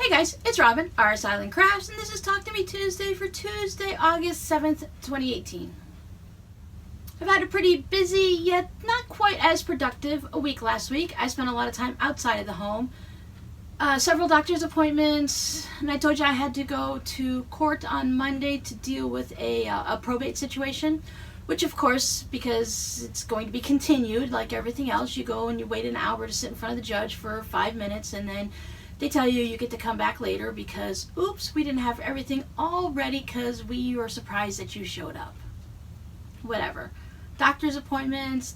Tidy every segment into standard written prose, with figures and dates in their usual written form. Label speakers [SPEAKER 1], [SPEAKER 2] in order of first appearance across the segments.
[SPEAKER 1] Hey guys, it's Robin, RsIslandCrafts, and this is Talk to Me Tuesday for Tuesday, August 7th, 2018. I've had a pretty busy, yet not quite as productive a week last week. I spent a lot of time outside of the home. Several doctor's appointments, and I told you I had to go to court on Monday to deal with a probate situation, which of course, because it's going to be continued like everything else, you go and you wait an hour to sit in front of the judge for 5 minutes, and then they tell you you get to come back later because, oops, we didn't have everything all ready because we were surprised that you showed up. Whatever. Doctor's appointments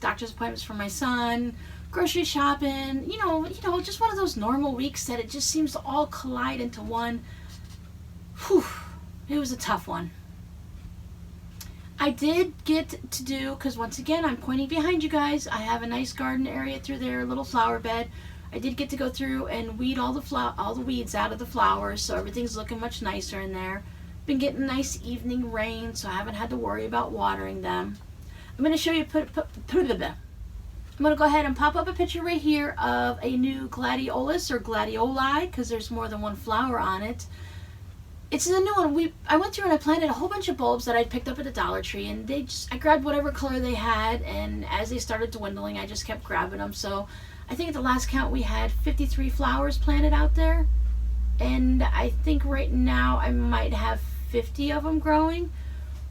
[SPEAKER 1] for my son, grocery shopping, you know, just one of those normal weeks that it just seems to all collide into one. Whew, it was a tough one. I did get to do, because once again, I'm pointing behind you guys, I have a nice garden area through there, a little flower bed. I did get to go through and weed all the weeds out of the flowers, so everything's looking much nicer in there. Been getting nice evening rain, so I haven't had to worry about watering them. I'm going to show you, I'm going to go ahead and pop up a picture right here of a new gladiolus or gladioli, because there's more than one flower on it. It's a new one. I went through and I planted a whole bunch of bulbs that I picked up at the Dollar Tree, and I grabbed whatever color they had, and as they started dwindling, I just kept grabbing them. So I think at the last count we had 53 flowers planted out there, and I think right now I might have 50 of them growing.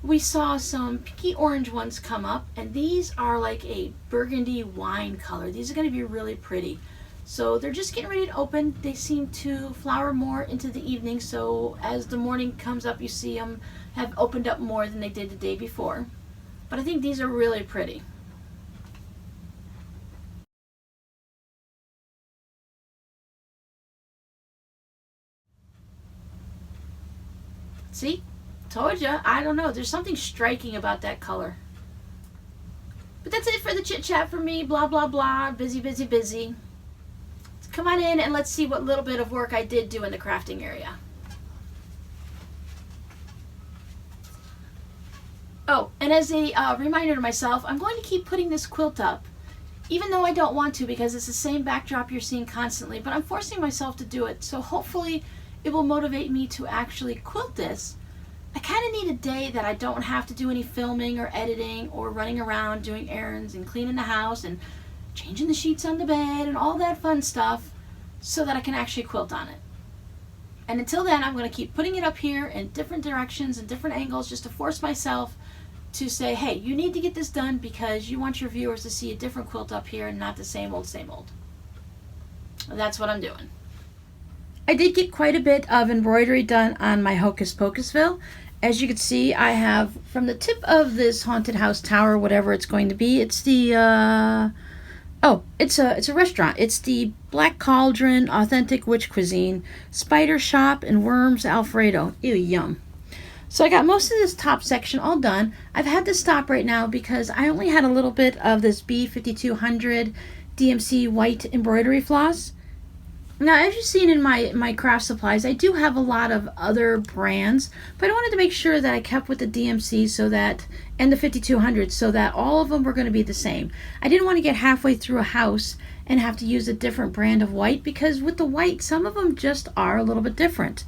[SPEAKER 1] We saw some pinky orange ones come up, and these are like a burgundy wine color. These are going to be really pretty. So they're just getting ready to open. They seem to flower more into the evening, so as the morning comes up you see them have opened up more than they did the day before. But I think these are really pretty. See? Told ya. I don't know. There's something striking about that color. But that's it for the chit chat for me. Blah, blah, blah. Busy, busy, busy. Come on in and let's see what little bit of work I did do in the crafting area. Oh, and as a reminder to myself, I'm going to keep putting this quilt up, even though I don't want to because it's the same backdrop you're seeing constantly, but I'm forcing myself to do it. So hopefully it will motivate me to actually quilt this. I kind of need a day that I don't have to do any filming or editing or running around doing errands and cleaning the house and changing the sheets on the bed and all that fun stuff so that I can actually quilt on it. And until then, I'm going to keep putting it up here in different directions and different angles just to force myself to say, hey, you need to get this done because you want your viewers to see a different quilt up here and not the same old, same old. That's what I'm doing. I did get quite a bit of embroidery done on my Hocus Pocusville. As you can see, I have from the tip of this haunted house tower, whatever it's going to be, it's the it's a restaurant. It's the Black Cauldron Authentic Witch Cuisine Spider Shop and Worms Alfredo. Ew, yum. So I got most of this top section all done. I've had to stop right now because I only had a little bit of this B5200 DMC white embroidery floss. Now, as you've seen in my craft supplies, I do have a lot of other brands, but I wanted to make sure that I kept with the DMC so that, and the 5200, so that all of them were going to be the same. I didn't want to get halfway through a house and have to use a different brand of white, because with the white, some of them just are a little bit different.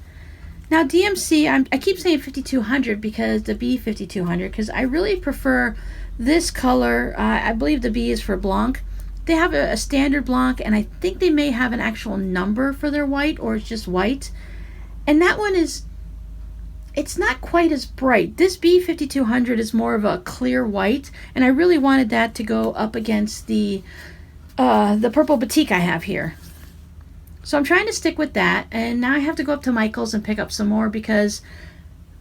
[SPEAKER 1] Now, DMC, I keep saying 5200 because the B5200, because I really prefer this color. I believe the B is for Blanc. They have a standard Blanc, and I think they may have an actual number for their white, or it's just white. And that one it's not quite as bright. This B5200 is more of a clear white, and I really wanted that to go up against the purple batik I have here. So I'm trying to stick with that, and now I have to go up to Michael's and pick up some more because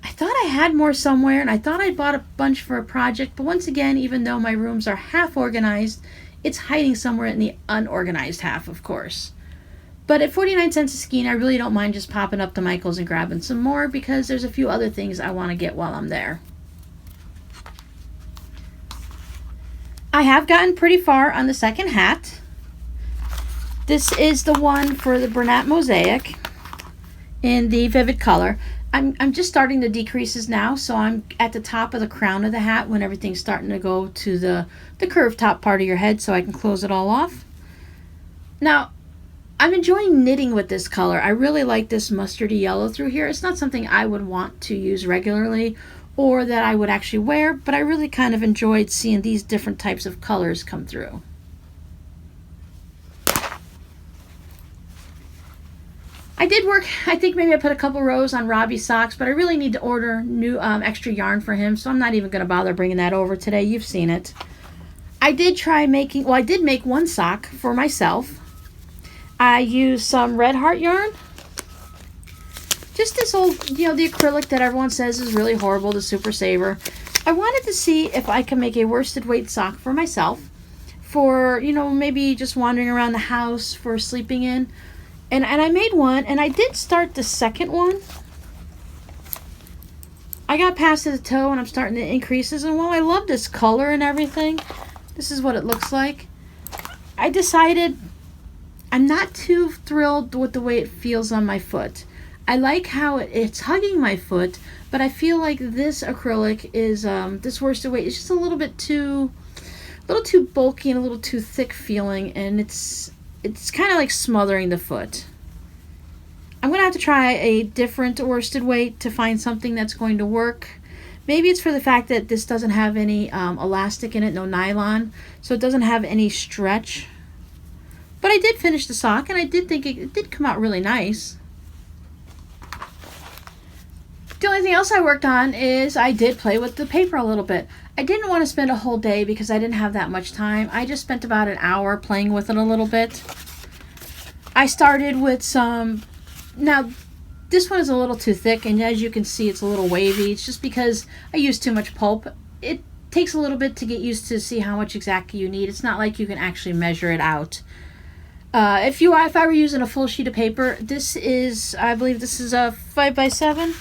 [SPEAKER 1] I thought I had more somewhere, and I thought I'd bought a bunch for a project, but once again, even though my rooms are half organized, it's hiding somewhere in the unorganized half, of course. But at 49 cents a skein, I really don't mind just popping up to Michael's and grabbing some more because there's a few other things I want to get while I'm there. I have gotten pretty far on the second hat. This is the one for the Bernat Mosaic in the vivid color. I'm just starting the decreases now, so I'm at the top of the crown of the hat when everything's starting to go to the curved top part of your head so I can close it all off. Now, I'm enjoying knitting with this color. I really like this mustardy yellow through here. It's not something I would want to use regularly or that I would actually wear, but I really kind of enjoyed seeing these different types of colors come through. I did work, I think maybe I put a couple rows on Robbie's socks, but I really need to order new extra yarn for him, so I'm not even going to bother bringing that over today. You've seen it. I did try making, well, I did make one sock for myself. I used some Red Heart yarn. Just this old, you know, the acrylic that everyone says is really horrible, the Super Saver. I wanted to see if I can make a worsted weight sock for myself for, you know, maybe just wandering around the house for sleeping in. And I made one, and I did start the second one. I got past the toe, and I'm starting to increases. And while I love this color and everything, this is what it looks like. I decided I'm not too thrilled with the way it feels on my foot. I like how it's hugging my foot, but I feel like this acrylic is, this worsted weight is just a little too bulky and a little too thick feeling, and it's kind of like smothering the foot. I'm going to have to try a different worsted weight to find something that's going to work. Maybe it's for the fact that this doesn't have any elastic in it, no nylon, so it doesn't have any stretch. But I did finish the sock, and I did think it did come out really nice. The only thing else I worked on is I did play with the paper a little bit. I didn't want to spend a whole day because I didn't have that much time. I just spent about an hour playing with it a little bit. I started with some, now this one is a little too thick, and as you can see it's a little wavy. It's just because I used too much pulp. It takes a little bit to get used to see how much exactly you need. It's not like you can actually measure it out. If I were using a full sheet of paper, this is, I believe this is a 5x7.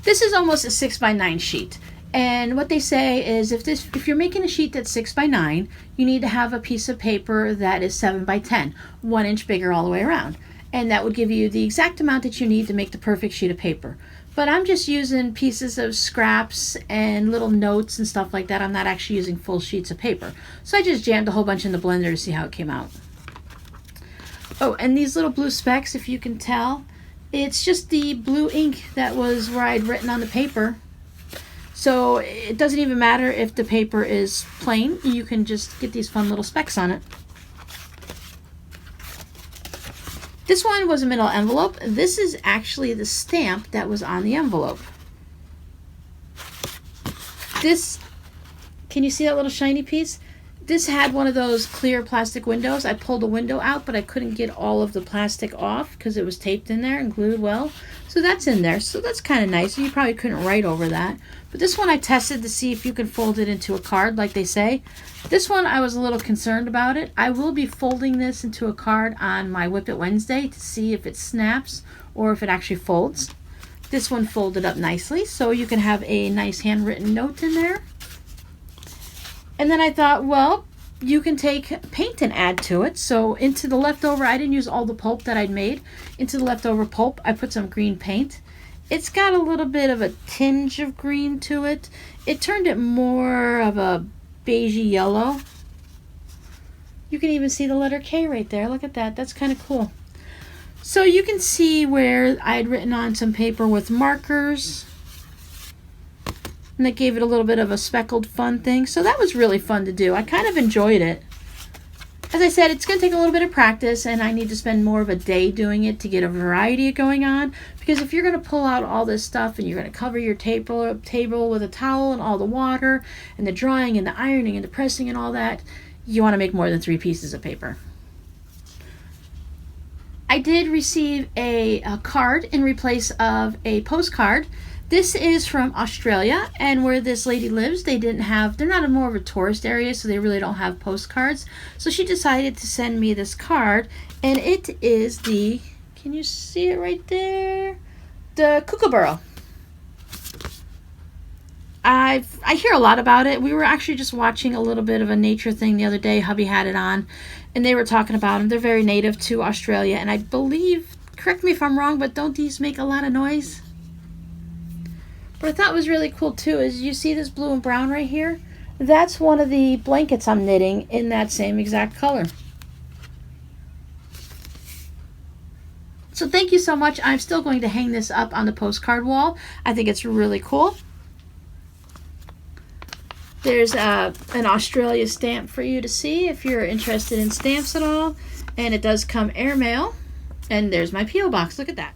[SPEAKER 1] This is almost a 6x9 sheet. And what they say is if you're making a sheet that's 6x9, you need to have a piece of paper that is 7x10, 1 inch bigger all the way around. And that would give you the exact amount that you need to make the perfect sheet of paper. But I'm just using pieces of scraps and little notes and stuff like that. I'm not actually using full sheets of paper. So I just jammed a whole bunch in the blender to see how it came out. Oh, and these little blue specks, if you can tell, it's just the blue ink that was where I'd written on the paper. So it doesn't even matter if the paper is plain. You can just get these fun little specks on it. This one was a middle envelope. This is actually the stamp that was on the envelope. This, can you see that little shiny piece? This had one of those clear plastic windows. I pulled the window out, but I couldn't get all of the plastic off because it was taped in there and glued well. So that's in there. So that's kind of nice. You probably couldn't write over that. But this one I tested to see if you can fold it into a card like they say. This one I was a little concerned about it. I will be folding this into a card on my Whip It Wednesday to see if it snaps or if it actually folds. This one folded up nicely, so you can have a nice handwritten note in there. And then I thought, well, you can take paint and add to it. So into the leftover, I didn't use all the pulp that I'd made. Into the leftover pulp, I put some green paint. It's got a little bit of a tinge of green to it. It turned it more of a beigey yellow. You can even see the letter K right there. Look at that. That's kind of cool. So you can see where I had written on some paper with markers. And that gave it a little bit of a speckled fun thing. So that was really fun to do. I kind of enjoyed it. As I said, it's going to take a little bit of practice, and I need to spend more of a day doing it to get a variety going on. Because if you're going to pull out all this stuff and you're going to cover your table with a towel and all the water and the drying and the ironing and the pressing and all that, you want to make more than 3 pieces of paper. I did receive a card in replace of a postcard. This is from Australia, and where this lady lives, they're not more of a tourist area, so they really don't have postcards. So she decided to send me this card, and it is the, can you see it right there? The kookaburra. I hear a lot about it. We were actually just watching a little bit of a nature thing the other day. Hubby had it on, and they were talking about them. They're very native to Australia, and I believe, correct me if I'm wrong, but don't these make a lot of noise? What I thought was really cool too is you see this blue and brown right here? that's one of the blankets I'm knitting in that same exact color. So thank you so much. I'm still going to hang this up on the postcard wall. I think it's really cool. There's an Australia stamp for you to see if you're interested in stamps at all. And it does come airmail. And there's my P.O. box. Look at that.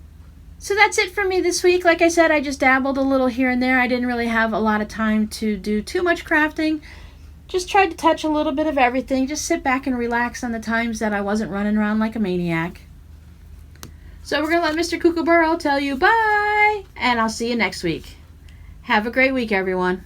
[SPEAKER 1] So that's it for me this week. Like I said, I just dabbled a little here and there. I didn't really have a lot of time to do too much crafting. Just tried to touch a little bit of everything. Just sit back and relax on the times that I wasn't running around like a maniac. So we're going to let Mr. Kookaburra tell you bye. And I'll see you next week. Have a great week, everyone.